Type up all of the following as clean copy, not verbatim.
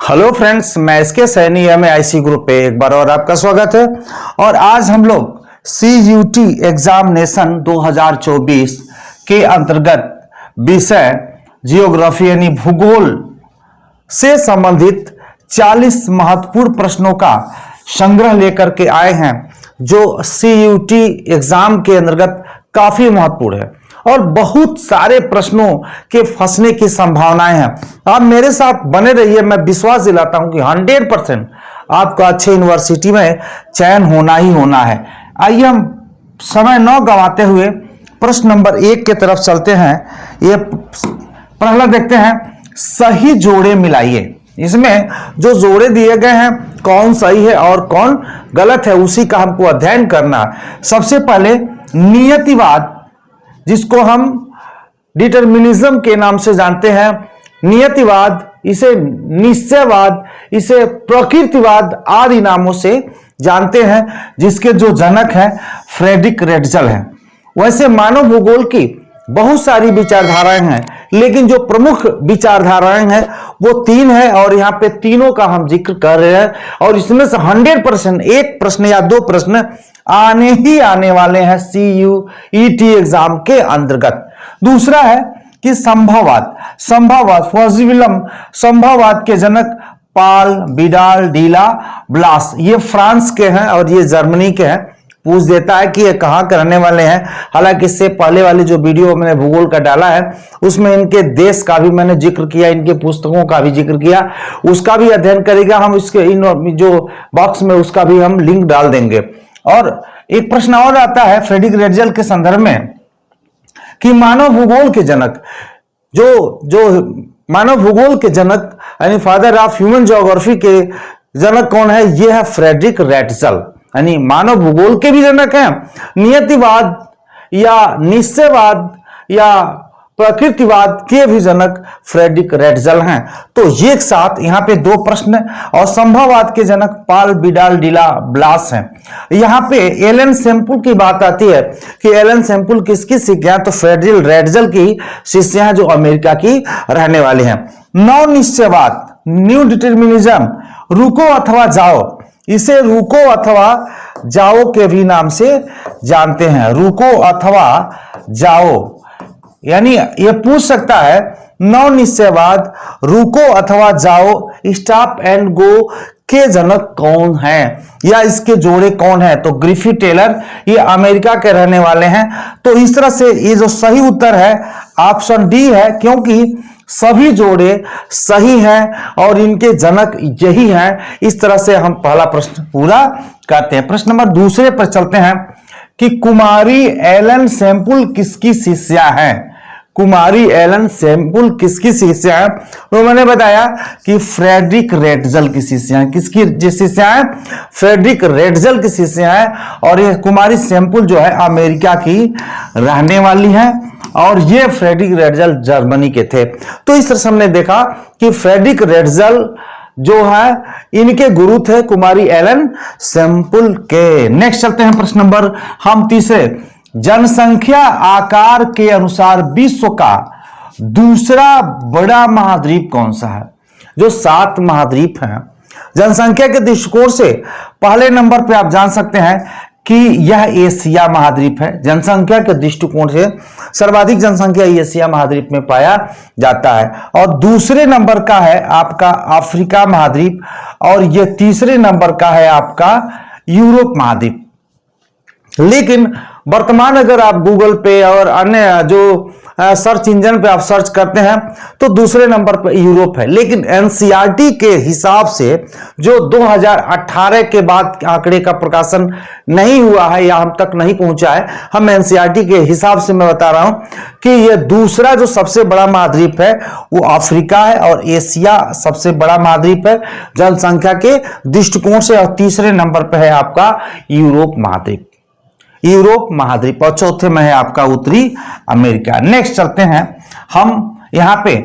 Hello friends, मैं इसके Saini IC group पे एक बार और आपका स्वागत है। और आज हम लोग CUT एग्जामिनेशन 2024 के अंतर्गत विषय जियोग्राफी यानी भूगोल से संबंधित 40 महत्वपूर्ण प्रश्नों का संग्रह लेकर के आए हैं, जो CUT एग्जाम के अंतर्गत काफी महत्वपूर्ण है और बहुत सारे प्रश्नों के फंसने की संभावनाएं हैं। आप मेरे साथ बने रहिए, मैं विश्वास दिलाता हूं कि 100% आपको अच्छे यूनिवर्सिटी में चयन होना ही होना है। आइए हम समय न गंवाते हुए प्रश्न नंबर 1 की तरफ चलते हैं। ये पहला देखते हैं, सही जोड़े मिलाइए। इसमें जो जोड़े दिए गए हैं कौन सही है और कौन गलत है, उसी का हमको अध्ययन करना है। सबसे पहले नियतिवाद, जिसको हम डिटरमिनिज्म के नाम से जानते हैं, नियतिवाद, इसे निश्चयवाद, इसे प्रकृतिवाद आदि नामों से जानते हैं, जिसके जो जनक हैं फ्रेडरिक रेटजल हैं। वैसे मानव भूगोल की बहुत सारी विचारधाराएं हैं, लेकिन जो प्रमुख विचारधाराएं हैं वो 3 है और यहाँ पे तीनों का हम जिक्र कर रहे हैं। और इसमें से 100% एक प्रश्न या 2 प्रश्न आने वाले हैं CUET एग्जाम के अंतर्गत। दूसरा है कि संभववाद फॉसिबिलम, संभववाद के जनक पाल विडाल डिला ब्लास, ये फ्रांस के हैं और ये जर्मनी के हैं। पूछ देता है कि ये कहां के रहने वाले हैं। हालांकि इससे पहले वाली जो वीडियो मैंने भूगोल का डाला है उसमें इनके देश का भी मैंने जिक्र किया, इनके पुस्तकों का भी जिक्र किया, उसका भी अध्ययन करेगा हम। इसके इन जो बॉक्स में उसका भी हम लिंक डाल देंगे। और एक प्रश्न और आता है फ्रेडरिक रेटजल के संदर्भ में कि मानव भूगोल के जनक, जो मानव भूगोल के जनक यानी फादर ऑफ ह्यूमन ज्योग्राफी के जनक कौन है, ये है फ्रेडरिक रेटजल, यानी मानव भूगोल के भी जनक हैं। नियतिवाद या निश्चयवाद या प्रकृतिवाद के भी जनक फ्रेडरिक रेटजल हैं। तो ये एक साथ यहाँ पे 2 प्रश्न, और संभववाद के जनक पाल विडाल डिला ब्लास हैं। यहाँ पे एलन सैंपल की बात आती है कि एलन सैंपल किसकी शिष्या, तो फ्रेडरिक रेटजल की शिष्या हैं, जो अमेरिका की रहने वाली हैं। नौ निश्चयवाद, न्यू डिटरमिनिज्म, रुको अथवा जाओ, इसे रुको अथवा जाओ के भी नाम से जानते हैं। रुको अथवा जाओ, यानी ये पूछ सकता है नौ निश्चयवाद, रुको अथवा जाओ, स्टॉप एंड गो के जनक कौन हैं या इसके जोड़े कौन है, तो ग्रिफिथ टेलर, ये अमेरिका के रहने वाले हैं। तो इस तरह से ये जो सही उत्तर है ऑप्शन डी है, क्योंकि सभी जोड़े सही हैं और इनके जनक यही हैं। इस तरह से हम पहला प्रश्न पूरा करते हैं। प्रश्न नंबर 2 पर चलते हैं कि कुमारी एलन सैंपल किसकी शिष्या हैं। कुमारी एलन सैंपल किसकी शिष्या है, तो मैंने बताया कि फ्रेडरिक रेटजल की शिष्या है। किसकी शिष्या है, फ्रेडरिक रेटजल की शिष्या है। और ये कुमारी सैंपल जो है अमेरिका की रहने वाली है और ये फ्रेडरिक रेटजल जर्मनी के थे। तो इस तरह से हमने देखा कि फ्रेडरिक रेटजल जो है इनके गुरु थे कुमारी एलन सैंपल के। नेक्स्ट चलते हैं प्रश्न नंबर हम 3। जनसंख्या आकार के अनुसार विश्व का दूसरा बड़ा महाद्वीप कौन सा है। जो 7 महाद्वीप हैं जनसंख्या के दृष्टिकोण से, पहले नंबर पे आप जान सकते हैं कि यह एशिया महाद्वीप है। जनसंख्या के दृष्टिकोण से सर्वाधिक जनसंख्या एशिया महाद्वीप में पाया जाता है। और दूसरे नंबर का है आपका अफ्रीका महाद्वीप और यह तीसरे नंबर का है आपका यूरोप महाद्वीप। लेकिन वर्तमान अगर आप गूगल पे और अन्य जो सर्च इंजन पे आप सर्च करते हैं तो दूसरे नंबर पर यूरोप है। लेकिन NCERT के हिसाब से जो 2018 के बाद आंकड़े का प्रकाशन नहीं हुआ है या हम तक नहीं पहुंचा है, हम NCERT के हिसाब से मैं बता रहा हूं कि यह दूसरा जो सबसे बड़ा महाद्वीप है वो अफ्रीका है और एशिया सबसे बड़ा महाद्वीप है जनसंख्या के दृष्टिकोण से। और तीसरे नंबर पर है आपका यूरोप महाद्वीप, यूरोप महाद्वीप, और चौथे में है आपका उत्तरी अमेरिका। नेक्स्ट चलते हैं हम यहाँ पे,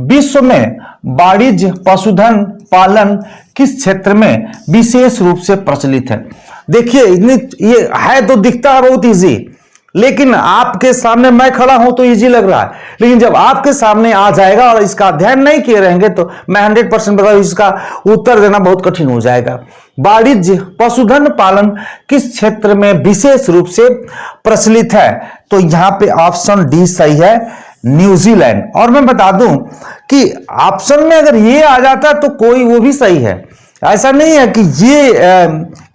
विश्व में वाणिज्य पशुधन पालन किस क्षेत्र में विशेष रूप से प्रचलित है। देखिए ये है तो दिखता है बहुत इजी, लेकिन आपके सामने मैं खड़ा हूं तो इजी लग रहा है, लेकिन जब आपके सामने आ जाएगा और इसका अध्ययन नहीं किए रहेंगे तो मैं 100% बता इसका उत्तर देना बहुत कठिन हो जाएगा। वाणिज्य पशुधन पालन किस क्षेत्र में विशेष रूप से प्रचलित है? तो यहां पे ऑप्शन डी सही है, न्यूजीलैंड। और मैं बता दूं कि ऑप्शन में अगर ये आ जाता तो कोई वो भी सही है, ऐसा नहीं है कि ये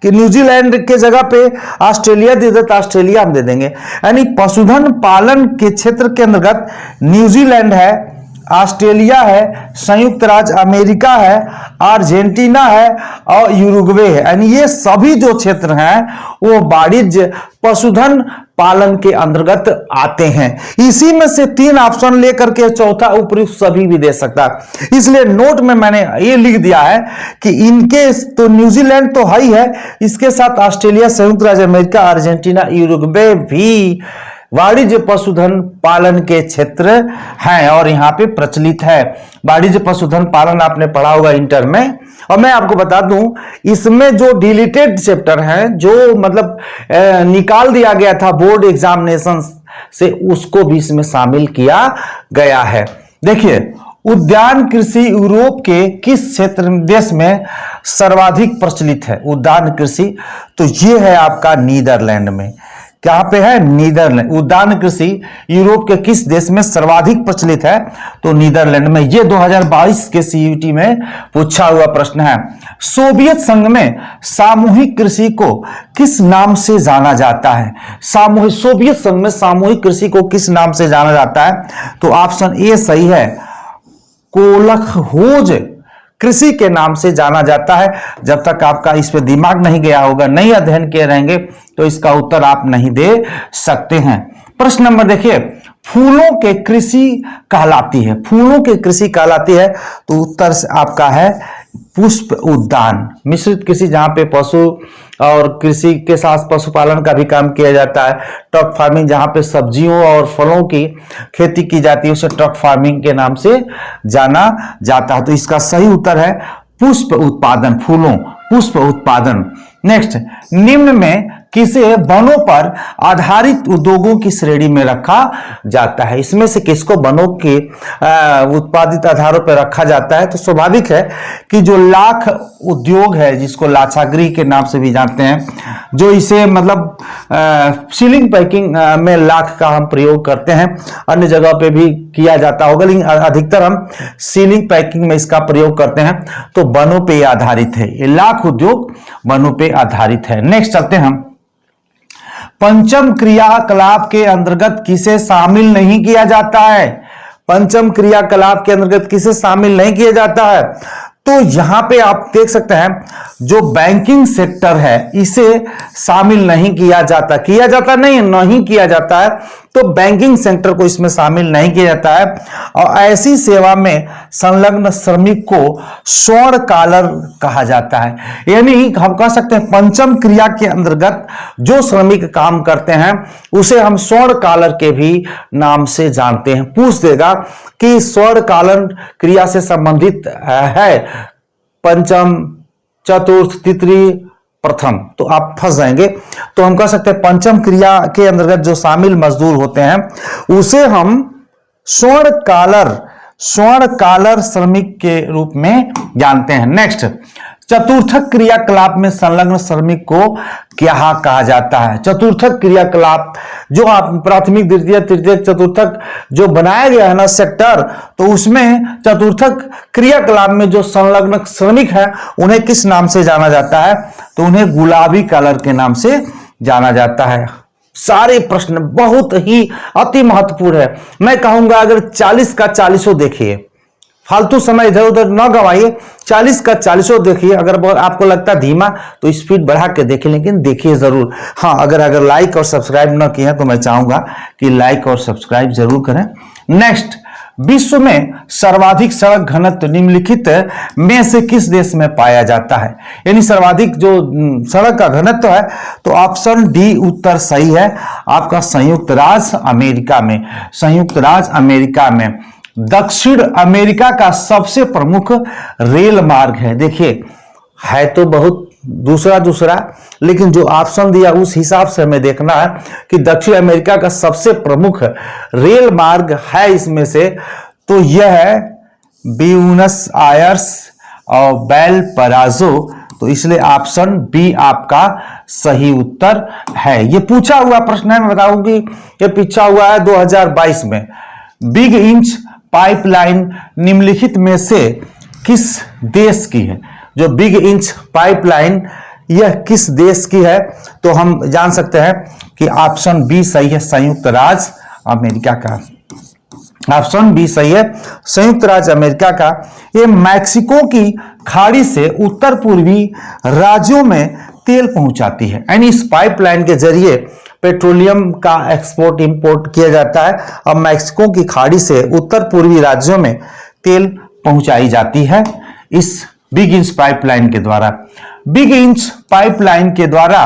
कि न्यूजीलैंड के जगह पे ऑस्ट्रेलिया दे दे तो ऑस्ट्रेलिया हम दे देंगे। यानी पशुधन पालन के क्षेत्र के अंतर्गत न्यूजीलैंड है, ऑस्ट्रेलिया है, संयुक्त राज्य अमेरिका है, अर्जेंटीना है और यूरुग्वे है। यानी ये सभी जो क्षेत्र हैं वो वाणिज्य पशुधन पालन के अंतर्गत आते हैं। इसी में से 3 ऑप्शन लेकर के चौथा उपयुक्त सभी भी दे सकता है। इसलिए नोट में मैंने ये लिख दिया है कि इनके तो न्यूजीलैंड तो है ही है, इसके साथ ऑस्ट्रेलिया, संयुक्त राज्य अमेरिका, अर्जेंटीना, यूरुग्वे भी वाणिज्य पशुधन पालन के क्षेत्र हैं और यहां पे प्रचलित है। वाणिज्य पशुधन पालन आपने पढ़ा होगा इंटर में। और मैं आपको बता दूं इसमें जो डिलीटेड चैप्टर हैं, जो मतलब निकाल दिया गया था बोर्ड एग्जामिनेशन से, उसको भी इसमें शामिल किया गया है। देखिए, उद्यान कृषि यूरोप के किस क्षेत्र देश में सर्वाधिक प्रचलित है? उद्यान कृषि तो ये है आपका नीदरलैंड में। कहां पे है? नीदरलैंड। उद्यान कृषि यूरोप के किस देश में सर्वाधिक प्रचलित है? तो नीदरलैंड में। यह 2022 के सीयूटी में पूछा हुआ प्रश्न है। सोवियत संघ में सामूहिक कृषि को किस नाम से जाना जाता है? सोवियत संघ में सामूहिक कृषि को किस नाम से जाना जाता है? तो ऑप्शन ए सही है, कोलखहोज कृषि के नाम से जाना जाता है। जब तक आपका इस पे दिमाग नहीं गया होगा, नहीं अध्ययन किए रहेंगे, तो इसका उत्तर आप नहीं दे सकते हैं। प्रश्न नंबर देखिए, फूलों के कृषि कहलाती है, फूलों की कृषि कहलाती है, तो उत्तर आपका है पुष्प उद्यान। मिश्रित कृषि जहां पे पशु और कृषि के साथ पशुपालन का भी काम किया जाता है। ट्रक फार्मिंग जहां पे सब्जियों और फलों की खेती की जाती है, उसे ट्रक फार्मिंग के नाम से जाना जाता है। तो इसका सही उत्तर है पुष्प उत्पादन, फूलों पुष्प उत्पादन। नेक्स्ट, निम्न में किसे वनों पर आधारित उद्योगों की श्रेणी में रखा जाता है? इसमें से किसको वनों के उत्पादित आधारों पर रखा जाता है? तो स्वाभाविक है कि जो लाख उद्योग है, जिसको लाक्षागृह के नाम से भी जानते हैं, जो इसे मतलब सीलिंग पैकिंग में लाख का हम प्रयोग करते हैं, अन्य जगह पे भी किया जाता होगा, लेकिन अधिकतर हम सीलिंग पैकिंग में इसका प्रयोग करते हैं। तो वनों पे आधारित है, ये लाख उद्योग वनों पे आधारित है। नेक्स्ट चलते हैं हम, पंचम क्रियाकलाप के अंतर्गत किसे शामिल नहीं किया जाता है? पंचम क्रियाकलाप के अंतर्गत किसे शामिल नहीं किया जाता है? तो यहां पे आप देख सकते हैं जो बैंकिंग सेक्टर है इसे शामिल नहीं किया जाता, नहीं किया जाता है। तो बैंकिंग सेक्टर को इसमें शामिल नहीं किया जाता है। और ऐसी सेवा में संलग्न श्रमिक को स्वर्ण कॉलर कहा जाता है। यानी हम कह सकते हैं पंचम क्रिया के अंतर्गत जो श्रमिक काम करते हैं उसे हम स्वर्ण कॉलर के भी नाम से जानते हैं। पूछ देगा कि स्वर्ण कॉलर क्रिया से संबंधित है पंचम, चतुर्थ, तृतीय, प्रथम, तो आप फंस जाएंगे। तो हम कह सकते हैं पंचम क्रिया के अंतर्गत जो शामिल मजदूर होते हैं उसे हम स्वर्ण कॉलर श्रमिक के रूप में जानते हैं। नेक्स्ट, चतुर्थक क्रियाकलाप में संलग्न श्रमिक को क्या कहा जाता है? चतुर्थक क्रियाकलाप जो आप प्राथमिक, द्वितीय, तृतीय, चतुर्थक जो बनाया गया है ना सेक्टर, तो उसमें चतुर्थक क्रियाकलाप में जो संलग्न श्रमिक है उन्हें किस नाम से जाना जाता है? तो उन्हें गुलाबी कलर के नाम से जाना जाता है। सारे प्रश्न बहुत ही अति महत्वपूर्ण है। मैं कहूंगा अगर 40 का 40 देखिए, फालतू समय इधर उधर न गवाइए, 40 का 40 देखिए। अगर आपको लगता है धीमा तो स्पीड बढ़ा के देखिए, लेकिन देखिए जरूर। हाँ, अगर लाइक और सब्सक्राइब न किए हैं तो मैं चाहूंगा कि लाइक और सब्सक्राइब जरूर करें। नेक्स्ट, विश्व में सर्वाधिक सड़क घनत्व निम्नलिखित में से किस देश में पाया जाता है? यानी सर्वाधिक जो सड़क का घनत्व है, तो ऑप्शन डी उत्तर सही है आपका, संयुक्त राज्य अमेरिका में। संयुक्त राज्य अमेरिका में दक्षिण अमेरिका का सबसे प्रमुख रेल मार्ग है। देखिए, है तो बहुत दूसरा, लेकिन जो ऑप्शन दिया उस हिसाब से हमें देखना है कि दक्षिण अमेरिका का सबसे प्रमुख रेल मार्ग है इसमें से, तो यह है ब्यूनस आयर्स और वैलपराइसो। तो इसलिए ऑप्शन बी आपका सही उत्तर है। ये पूछा हुआ प्रश्न है, मैं बताऊं कि ये पूछा हुआ है 2022 में। बिग इंच पाइपलाइन निम्नलिखित में से किस देश की है? जो बिग इंच पाइपलाइन यह किस देश की है? तो हम जान सकते हैं कि ऑप्शन बी सही है, संयुक्त राज्य अमेरिका का। ऑप्शन बी सही है, संयुक्त राज्य अमेरिका का। ये मैक्सिको की खाड़ी से उत्तर पूर्वी राज्यों में तेल पहुंचाती है, यानी इस पाइपलाइन के जरिए पेट्रोलियम का एक्सपोर्ट इंपोर्ट किया जाता है और मैक्सिको की खाड़ी से उत्तर पूर्वी राज्यों में तेल पहुंचाई जाती है इस बिग इंच पाइपलाइन के द्वारा। बिग इंच पाइपलाइन के द्वारा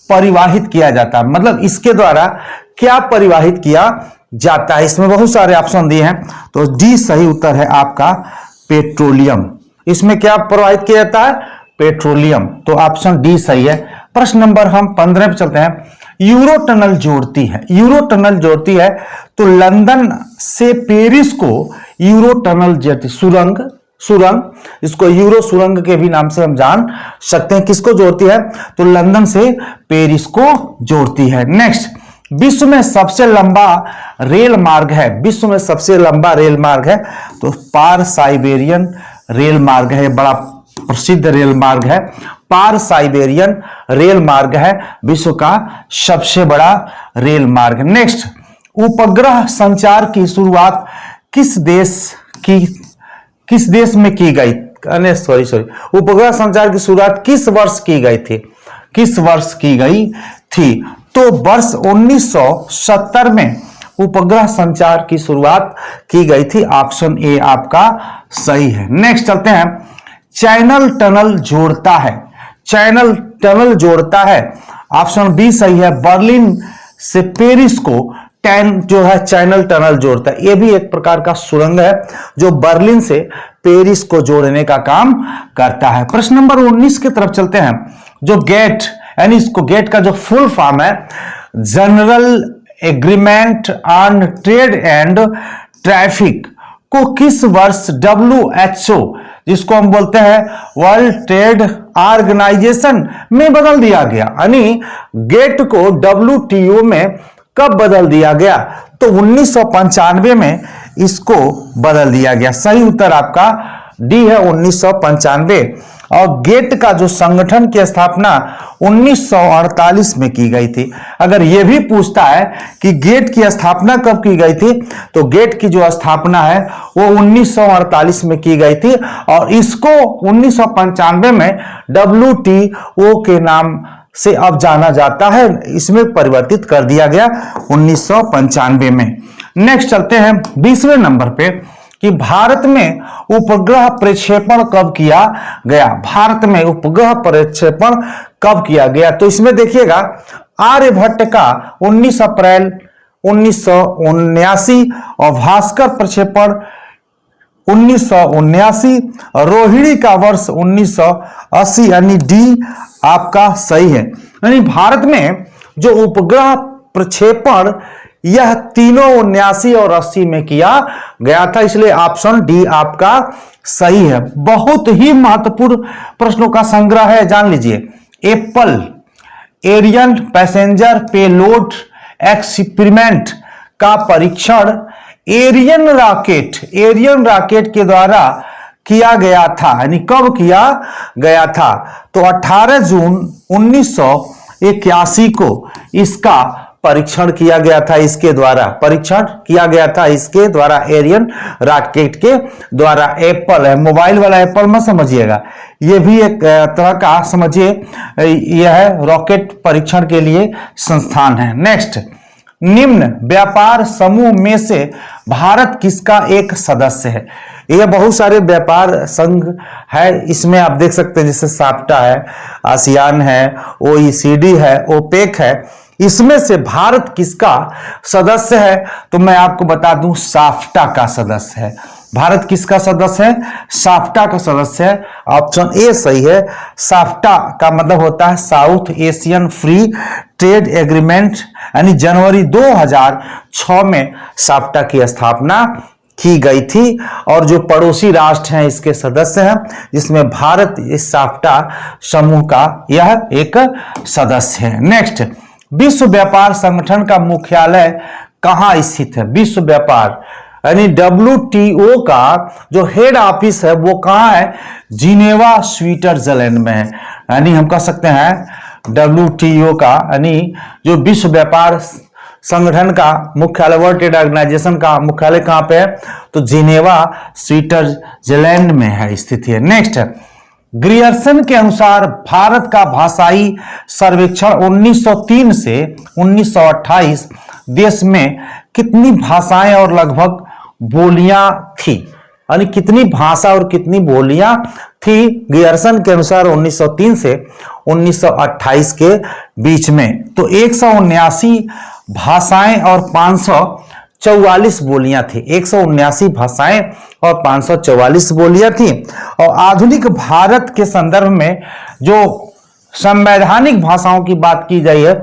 परिवाहित किया जाता है, मतलब इसके द्वारा क्या परिवाहित किया जाता है? इसमें बहुत सारे ऑप्शन दिए हैं, तो डी सही उत्तर है आपका, पेट्रोलियम। इसमें क्या प्रवाहित किया जाता है? पेट्रोलियम। तो ऑप्शन डी सही है। प्रश्न नंबर हम 15 पे चलते हैं। यूरो टनल जोड़ती है, यूरो टनल जोड़ती है, तो लंदन से पेरिस को यूरो टनल जोड़ती, सुरंग, इसको यूरो सुरंग के भी नाम से हम जान सकते हैं। किसको जोड़ती है? तो लंदन से पेरिस को जोड़ती है। नेक्स्ट, विश्व में सबसे लंबा रेल मार्ग है, विश्व में सबसे लंबा रेल मार्ग है, तो पार साइबेरियन रेल मार्ग है, बड़ा प्रसिद्ध रेल मार्ग है। पार साइबेरियन रेल मार्ग है विश्व का सबसे बड़ा रेल मार्ग। नेक्स्ट, उपग्रह संचार की शुरुआत किस देश में की गई? उपग्रह संचार की शुरुआत किस वर्ष की गई थी? किस वर्ष की गई थी? तो वर्ष 1970 में उपग्रह संचार की शुरुआत की गई थी। ऑप्शन ए आपका सही है। नेक्स्ट चलते हैं, चैनल टनल जोड़ता है, चैनल टनल जोड़ता है, ऑप्शन बी सही है। बर्लिन से पेरिस को जो है चैनल टनल जोड़ता है। यह भी एक प्रकार का सुरंग है जो बर्लिन से पेरिस को जोड़ने का काम करता है। प्रश्न नंबर 19 की तरफ चलते हैं। जो गेट, यानी इसको गेट का जो फुल फॉर्म है, general agreement on trade and traffic, को किस वर्ष WHO, जिसको हम बोलते हैं वर्ल्ड ट्रेड ऑर्गेनाइजेशन, में बदल दिया गया? यानी गेट को WTO में कब बदल दिया गया? तो 1995 में इसको बदल दिया गया। सही उत्तर आपका डी है, 1995। और गेट का जो संगठन की स्थापना 1948 में की गई थी। अगर यह भी पूछता है कि गेट की स्थापना कब की गई थी, तो गेट की जो स्थापना है वो 1948 में की गई थी और इसको 1995 में WTO के नाम से अब जाना जाता है, इसमें परिवर्तित कर दिया गया 1995 में। नेक्स्ट चलते हैं 20वें नंबर पे कि भारत में उपग्रह प्रक्षेपण कब किया गया? भारत में उपग्रह प्रक्षेपण कब किया गया? तो इसमें देखिएगा, आर्यभट्ट का 19 अप्रैल 1979 और भास्कर प्रक्षेपण 1979, रोहिणी का वर्ष 1980, यानी डी आपका सही है। यानी भारत में जो उपग्रह प्रक्षेपण यह तीनों 79 और 80 में किया गया था, इसलिए ऑप्शन डी आपका सही है। बहुत ही महत्वपूर्ण प्रश्नों का संग्रह है, जान लीजिए। APPLE Ariane passenger payload experiment का परीक्षण एरियन रॉकेट के द्वारा किया गया था, यानी कब किया गया था? तो 18 जून 1981 को इसका परीक्षण किया गया था, इसके द्वारा एरियन रॉकेट के द्वारा। एप्पल है, मोबाइल वाला एप्पल मत समझिएगा, यह भी एक तरह का समझिए, यह रॉकेट परीक्षण के लिए संस्थान है। नेक्स्ट, निम्न व्यापार समूह में से भारत किसका एक सदस्य है? यह बहुत सारे व्यापार संघ है, इसमें आप देख सकते हैं, जैसे साप्टा है, आसियान है, OECD है, ओपेक है। इसमें से भारत किसका सदस्य है? तो मैं आपको बता दूं, साफ्टा का सदस्य है। भारत किसका सदस्य है? साफ्टा का सदस्य है। ऑप्शन ए सही है। साफ्टा का मतलब होता है south Asian free trade agreement, यानी जनवरी 2006 में साफ्टा की स्थापना की गई थी। और जो पड़ोसी राष्ट्र हैं इसके सदस्य हैं, जिसमें भारत इस साफ्टा समूह का यह एक सदस्य है। नेक्स्ट, विश्व व्यापार संगठन का मुख्यालय कहां स्थित है? विश्व व्यापार यानी WTO का जो हेड ऑफिस है वो कहां है? जिनेवा स्विट्जरलैंड में है। यानी हम कह सकते हैं WTO का यानी जो विश्व व्यापार संगठन का मुख्यालय, वर्ल्ड ट्रेड ऑर्गेनाइजेशन का मुख्यालय कहां पे है? तो जिनेवा स्विट्जरलैंड में है, स्थित है। नेक्स्ट, ग्रियर्सन के अनुसार भारत का भाषाई सर्वेक्षण 1903 से 1928 देश में कितनी भाषाएं और लगभग बोलियां थी? यानी कितनी भाषा और कितनी बोलियां थी ग्रियर्सन के अनुसार 1903 से 1928 के बीच में? तो 179 भाषाएं और 544 बोलियां थी। 179 भाषाएं और 544 बोलियां थी। और आधुनिक भारत के संदर्भ में जो संवैधानिक भाषाओं की बात की गई है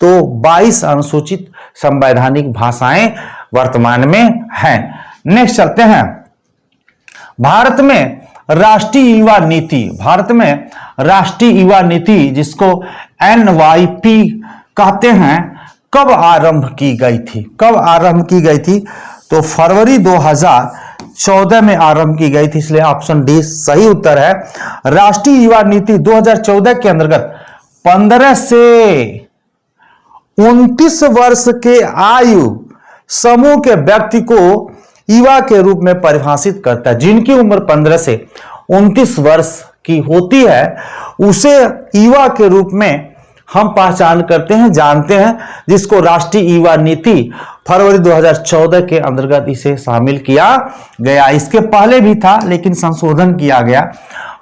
तो 22 अनुसूचित संवैधानिक भाषाएं वर्तमान में हैं। नेक्स्ट चलते हैं, भारत में राष्ट्रीय युवा नीति, भारत में राष्ट्रीय युवा नीति जिसको NYP कहते हैं, कब आरंभ की गई थी? कब आरंभ की गई थी? तो फरवरी 2014 में आरंभ की गई थी, इसलिए ऑप्शन डी सही उत्तर है। राष्ट्रीय युवा नीति 2014 के अंतर्गत 15 से 29 वर्ष के आयु समूह के व्यक्ति को युवा के रूप में परिभाषित करता है। जिनकी उम्र 15 से 29 वर्ष की होती है उसे युवा के रूप में हम पहचान करते हैं, जानते हैं, जिसको राष्ट्रीय युवा नीति फरवरी 2014 के अंतर्गत इसे शामिल किया गया। इसके पहले भी था लेकिन संशोधन किया गया।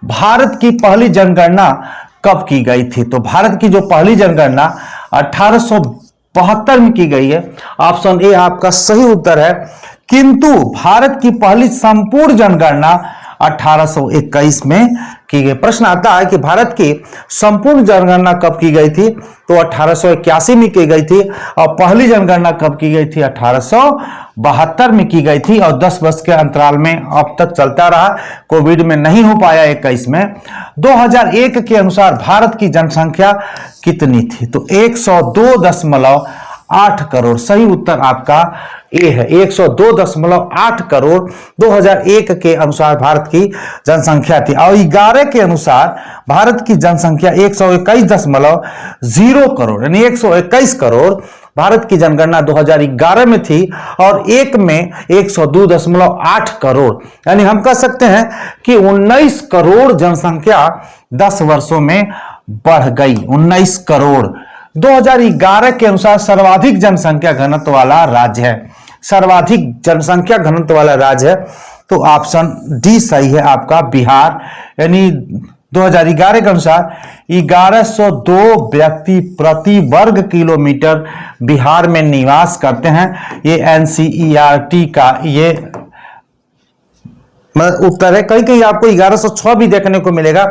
भारत की पहली जनगणना कब की गई थी? तो भारत की जो पहली जनगणना 1872 में की गई है। ऑप्शन ए आपका सही उत्तर है। किंतु भारत की पहली संपूर्ण जनगणना 1821 में की गई। प्रश्न आता है कि भारत की संपूर्ण जनगणना कब की गई थी? तो 1881 में की गई थी। और पहली जनगणना कब की गई थी? 1872 में की गई थी। और 10 वर्ष के अंतराल में अब तक चलता रहा, कोविड में नहीं हो पाया 21 में। 2001 के अनुसार भारत की जनसंख्या कितनी थी? तो 102.8 करोड़। सही उत्तर आपका ए है, 102.8 करोड़ 2001 के अनुसार भारत की जनसंख्या थी। और 11 के अनुसार भारत की जनसंख्या 121.0 करोड़, यानी 121 करोड़ भारत की जनगणना 2011 में थी। और एक में 102.8 करोड़, यानी हम कह सकते हैं कि 19 करोड़ जनसंख्या 10 वर्षों में बढ़ गई। 19 करोड़। 2011 के अनुसार सर्वाधिक जनसंख्या घनत्व वाला राज्य है, सर्वाधिक जनसंख्या घनत्व वाला राज्य है। तो ऑप्शन डी सही है आपका, बिहार। यानी 2011 के अनुसार 1102 व्यक्ति प्रति वर्ग किलोमीटर बिहार में निवास करते हैं। ये NCERT का ये उत्तर है। कहीं कहीं आपको 1106 भी देखने को मिलेगा,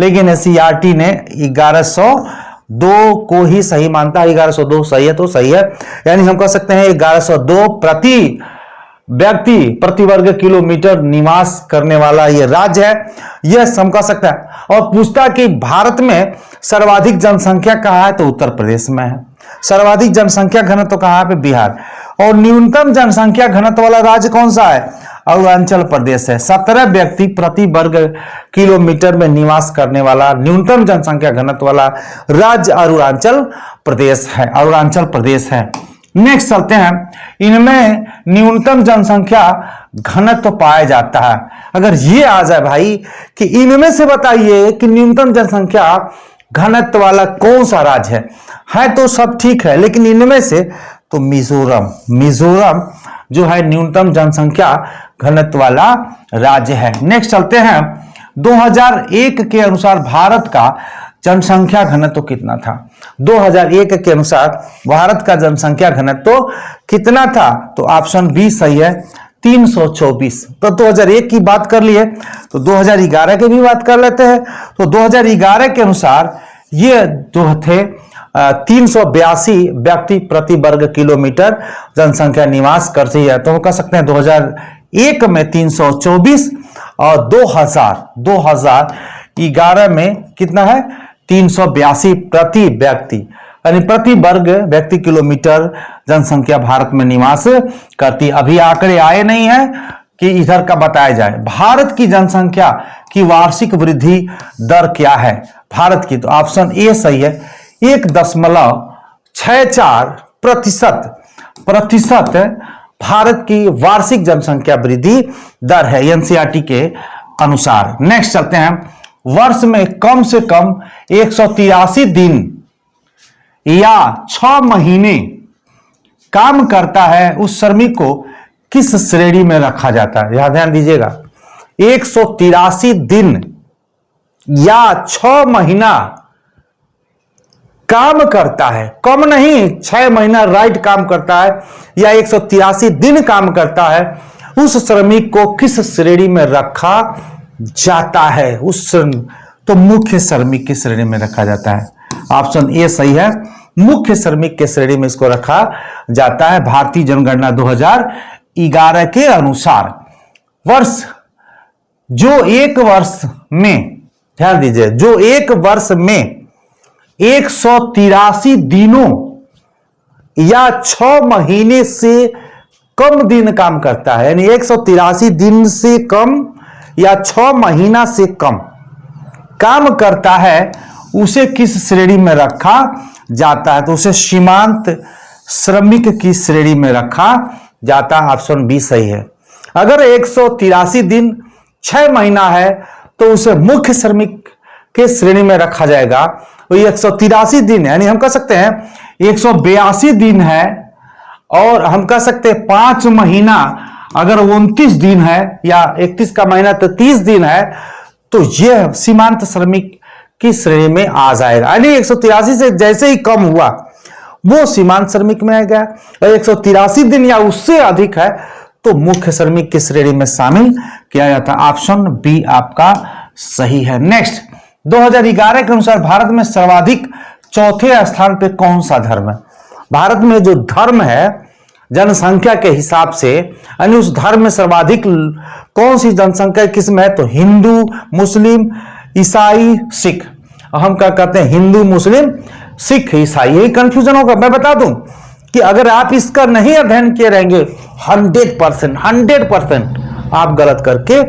लेकिन NCERT ने 1102 को ही सही मानता है। 1102 सही है तो सही है, यानी हम कह सकते हैं 1102 प्रति व्यक्ति प्रति वर्ग किलोमीटर निवास करने वाला यह राज्य है, यह हम कह सकते हैं। और पूछता कि भारत में सर्वाधिक जनसंख्या कहां है? तो उत्तर प्रदेश में है। सर्वाधिक जनसंख्या घनत्व कहां पे? बिहार। और न्यूनतम जनसंख्या घनत्व वाला राज्य कौन सा है? अरुणाचल प्रदेश है। 17 व्यक्ति प्रति वर्ग किलोमीटर में निवास करने वाला न्यूनतम जनसंख्या घनत्व वाला राज्य अरुणाचल प्रदेश है। अरुणाचल प्रदेश है। नेक्स्ट चलते हैं, इनमें न्यूनतम जनसंख्या घनत्व पाया जाता है। अगर ये आ जाए भाई कि इनमें से बताइए कि न्यूनतम जनसंख्या घनत्व वाला कौन सा राज्य है तो सब ठीक है, लेकिन इनमें से तो मिजोरम जो है न्यूनतम जनसंख्या घनत्व वाला राज्य है। नेक्स्ट चलते हैं, 2001 के अनुसार भारत का जनसंख्या घनत्व कितना था? 2001 के अनुसार भारत का जनसंख्या घनत्व कितना था? तो ऑप्शन बी सही है, 324। तो 2001 की बात कर लिए तो 2011 की भी बात कर लेते हैं। तो 2011 के अनुसार ये जो थे 382 व्यक्ति प्रति वर्ग किलोमीटर जनसंख्या निवास करती है। तो हम कह सकते हैं 2001 में 324 और 2011 में कितना है 382 प्रति व्यक्ति, यानी प्रति वर्ग व्यक्ति किलोमीटर जनसंख्या भारत में निवास करती। अभी आंकड़े आए नहीं है कि इधर का बताया जाए। भारत की जनसंख्या की वार्षिक वृद्धि दर क्या है भारत की? तो ऑप्शन ए सही है, 1.64% भारत की वार्षिक जनसंख्या वृद्धि दर है एनसीईआरटी के अनुसार। नेक्स्ट चलते हैं, वर्ष में कम से कम 183 दिन या 6 महीने काम करता है उस श्रमिक को किस श्रेणी में रखा जाता है? यहां ध्यान दीजिएगा, 183 दिन या 6 महीना काम करता है, कम नहीं 6 महीना राइट काम करता है या 183 दिन काम करता है, उस श्रमिक को किस श्रेणी में रखा जाता है? तो मुख्य श्रमिक की श्रेणी में रखा जाता है। ऑप्शन ए सही है, मुख्य श्रमिक के श्रेणी में इसको रखा जाता है। भारतीय जनगणना 2011 के अनुसार जो एक वर्ष में, ध्यान दीजिए, जो एक वर्ष में 183 दिनों या 6 महीने से कम दिन काम करता है, यानी 183 दिन से कम या 6 महीना से कम काम करता है, उसे किस श्रेणी में रखा जाता है? तो उसे सीमांत श्रमिक की श्रेणी में रखा जाता है। ऑप्शन बी सही है। अगर 183 दिन 6 महीना है तो उसे मुख्य श्रमिक के श्रेणी में रखा जाएगा। तो 183 दिन यानी हम कह सकते हैं 182 दिन है, और हम कह सकते हैं 5 महीना अगर 29 दिन है या 31 का महीना तो 30 दिन है, तो यह सीमांत श्रमिक की श्रेणी में आ जाएगा। यानी 183 से जैसे ही कम हुआ वो सीमांत श्रमिक में आ गया, और 183 दिन या उससे अधिक है तो मुख्य श्रमिक की श्रेणी में शामिल किया जाता है। ऑप्शन बी आपका सही है। नेक्स्ट, 2011 के अनुसार भारत में सर्वाधिक चौथे स्थान पे कौन सा धर्म है? भारत में जो धर्म है जनसंख्या के हिसाब से, यानी उस धर्म में सर्वाधिक कौन सी जनसंख्या किसमें है? तो हिंदू, मुस्लिम, ईसाई, सिख। हम क्या कहते हैं? हिंदू, मुस्लिम, सिख, ईसाई। यही कंफ्यूजन होगा। मैं बता दूं कि अगर आप इसका नहीं अध्ययन किए रहेंगे 100% आप गलत करके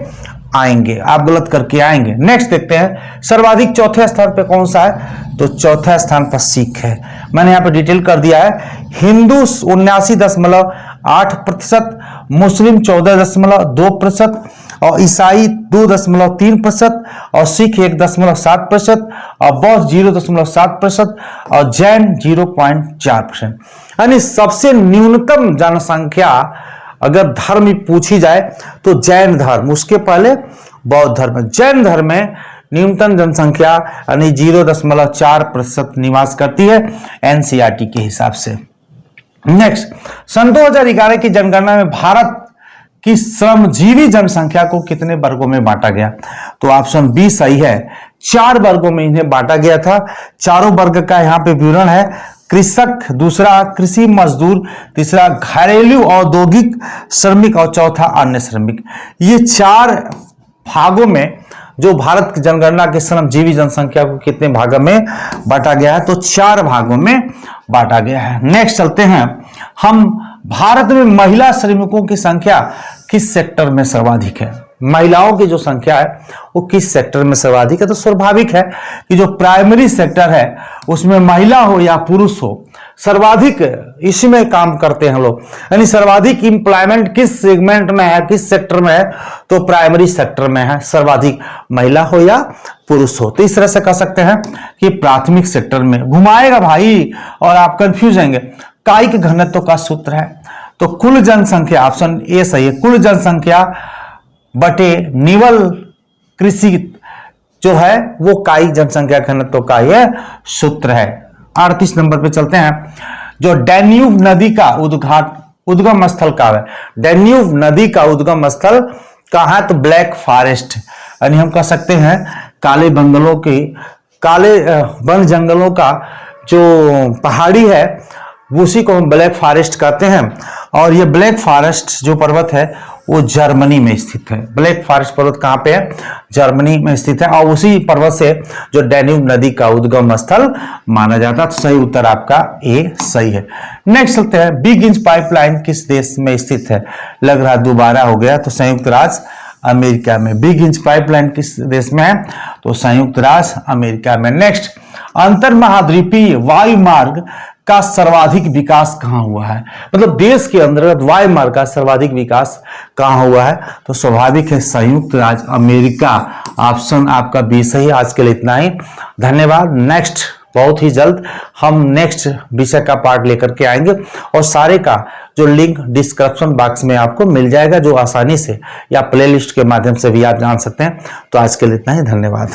आएंगे। नेक्स्ट देखते हैं, सर्वाधिक चौथे स्थान पे कौन सा है? तो चौथा स्थान पर सिख है। मैंने यहां पे डिटेल कर दिया है। हिंदू 79.8%, मुस्लिम 14.2%, और ईसाई 2.3%, और सिख 1.7%, और बौद्ध 0.7%, और जैन 0.4%। यानी सबसे न्यूनतम जनसंख्या अगर धर्म पूछी जाए तो जैन धर्म, उसके पहले बौद्ध धर्म। जैन धर्म में न्यूनतम जनसंख्या यानी 0.4% निवास करती है एनसीईआरटी के हिसाब से। नेक्स्ट, सन 2011 की जनगणना में भारत की श्रमजीवी जनसंख्या को कितने वर्गों में बांटा गया? तो ऑप्शन बी सही है, 4 वर्गों में इन्हें बांटा गया था। चारों वर्ग का यहाँ पे विवरण है। कृषक, दूसरा कृषि मजदूर, तीसरा घरेलू औद्योगिक श्रमिक, और चौथा अन्य श्रमिक। ये 4 भागों में जो भारत की जनगणना के श्रमजीवी जनसंख्या को कितने भागों में बांटा गया है? तो 4 भागों में बांटा गया है। नेक्स्ट चलते हैं हम, भारत में महिला श्रमिकों की संख्या किस सेक्टर में सर्वाधिक है? महिलाओं की जो संख्या है वो किस सेक्टर में सर्वाधिक है? तो स्वाभाविक है कि जो प्राइमरी सेक्टर है उसमें महिला हो या पुरुष हो, सर्वाधिक इसमें काम करते हैं लोग। यानी सर्वाधिक इंप्लॉयमेंट किस सेगमेंट में है, किस सेक्टर में है? तो प्राइमरी सेक्टर में है, सर्वाधिक महिला हो या पुरुष हो। तो इस तरह से कह सकते हैं कि प्राथमिक सेक्टर में। घुमाएगा भाई और आप कंफ्यूज होंगे। कायिक घनत्व का सूत्र है तो कुल जनसंख्या, ऑप्शन ए सही है, कुल जनसंख्या बटे निवल कृषि जो है वो कायिक जनसंख्या घनत्व का यह सूत्र है। 38 नंबर पे चलते हैं, जो डैन्यूब नदी का उद्गम स्थल कहाँ है? डैन्यूब नदी का उद्गम स्थल कहाँ है? तो ब्लैक फॉरेस्ट, यानी हम कह सकते हैं काले बंगलों के, काले वन जंगलों का जो पहाड़ी है उसी को हम ब्लैक फॉरेस्ट कहते हैं। और ये ब्लैक फॉरेस्ट जो पर्वत है वो जर्मनी में स्थित है। ब्लैक फॉरेस्ट पर्वत कहाँ पे है? जर्मनी में स्थित है, और उसी पर्वत से जो डैन्यूब नदी का उद्गम स्थल माना जाता है। तो सही उत्तर आपका ए सही है। नेक्स्ट चलते हैं, बिग इंच पाइपलाइन किस देश में स्थित है? लग रहा दोबारा हो गया, तो संयुक्त राज्य अमेरिका में। बिग इंच पाइपलाइन किस देश में है? तो संयुक्त राज्य अमेरिका में। नेक्स्ट, अंतर महाद्वीपीय वायु मार्ग का सर्वाधिक विकास कहां हुआ है? मतलब देश के अंतर्गत वायु मार्ग का सर्वाधिक विकास कहां हुआ है? तो स्वाभाविक है संयुक्त राज्य अमेरिका। ऑप्शन आपका बी सही। आज के लिए इतना ही, धन्यवाद। नेक्स्ट बहुत ही जल्द हम नेक्स्ट विषय का पार्ट लेकर के आएंगे, और सारे का जो लिंक डिस्क्रिप्शन बॉक्स में आपको मिल जाएगा, जो आसानी से या प्लेलिस्ट के माध्यम से भी आप जान सकते हैं। तो आज के लिए इतना ही, धन्यवाद।